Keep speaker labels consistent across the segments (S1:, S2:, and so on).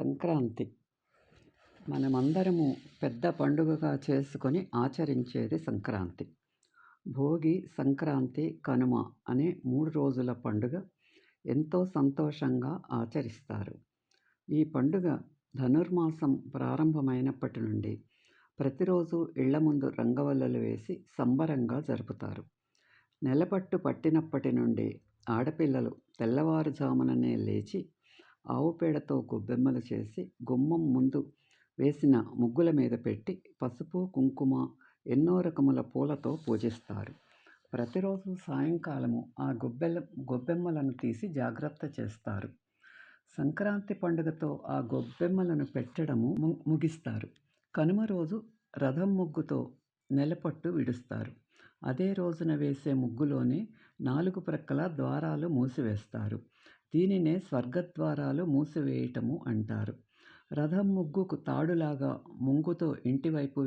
S1: సంక్రాంతి మనమందరము పెద్ద పండుగగా చేసుకొని ఆచరించేది సంక్రాంతి. భోగి, సంక్రాంతి, కనుమ అనే 3 రోజుల పండుగ ఎంతో సంతోషంగా ఆచరిస్తారు. ఈ పండుగ ధనుర్మాసం ప్రారంభమైనప్పటి నుండి ప్రతిరోజు ఇళ్ల ముందు రంగవల్లులు వేసి సంబరంగా జరుపుతారు. నెలపట్టు పట్టినప్పటి నుండి ఆడపిల్లలు తెల్లవారుజాముననే లేచి ఆవు పేడతో గొబ్బెమ్మలు చేసి గుమ్మం ముందు వేసిన ముగ్గుల మీద పెట్టి పసుపు, కుంకుమ, ఎన్నో రకముల పూలతో పూజిస్తారు. ప్రతిరోజు సాయంకాలము ఆ గొబ్బెమ్మలను తీసి జాగ్రత్త చేస్తారు. సంక్రాంతి పండుగతో ఆ గొబ్బెమ్మలను పెట్టడము ముగిస్తారు. కనుమ రోజు రథం ముగ్గుతో నెలపట్టు విడుస్తారు. అదే రోజున వేసే ముగ్గులోనే 4 ప్రక్కల ద్వారాలు మూసివేస్తారు. దీనినే స్వర్గద్వారాలు మూసివేయటము అంటారు. రథం ముగ్గుకు తాడులాగా ముంగుతో ఇంటివైపు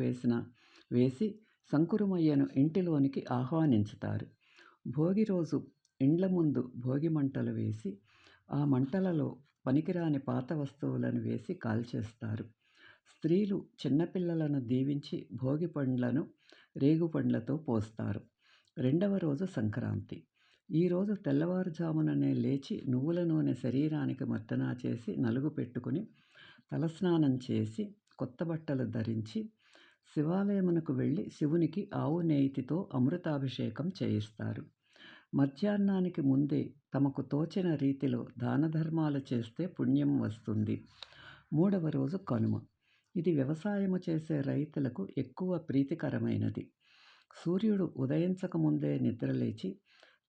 S1: వేసి సంకురమయ్యను ఇంటిలోనికి ఆహ్వానించుతారు. భోగి రోజు ఇండ్ల ముందు భోగి మంటలు వేసి ఆ మంటలలో పనికిరాని పాత వస్తువులను వేసి కాల్చేస్తారు. స్త్రీలు చిన్నపిల్లలను దీవించి భోగి పండ్లను రేగుపండ్లతో పోస్తారు. రెండవ రోజు సంక్రాంతి. ఈరోజు తెల్లవారుజాముననే లేచి నువ్వుల నూనె శరీరానికి మర్దనా చేసి నలుగు పెట్టుకుని తలస్నానం చేసి కొత్త బట్టలు ధరించి శివాలయమునకు వెళ్ళి శివునికి ఆవు నేతితో అమృతాభిషేకం చేయిస్తారు. మధ్యాహ్నానికి ముందే తమకు తోచిన రీతిలో దాన ధర్మాలు చేస్తే పుణ్యం వస్తుంది. మూడవ రోజు కనుమ. ఇది వ్యవసాయము చేసే రైతులకు ఎక్కువ ప్రీతికరమైనది. సూర్యుడు ఉదయించకముందే నిద్రలేచి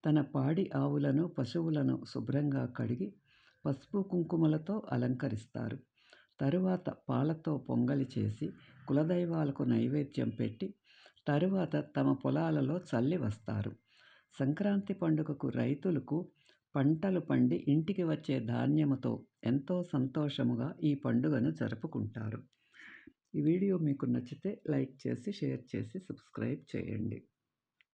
S1: తన పాడి ఆవులను, పశువులను శుభ్రంగా కడిగి పసుపు, కుంకుమలతో అలంకరిస్తారు. తరువాత పాలతో పొంగలి చేసి కులదైవాలకు నైవేద్యం పెట్టి తరువాత తమ పొలాలలో చల్లి వస్తారు. సంక్రాంతి పండుగకు రైతులకు పంటలు పండి ఇంటికి వచ్చే ధాన్యముతో ఎంతో సంతోషముగా ఈ పండుగను జరుపుకుంటారు. ఈ వీడియో మీకు నచ్చితే లైక్ చేసి, షేర్ చేసి, సబ్స్క్రైబ్ చేయండి.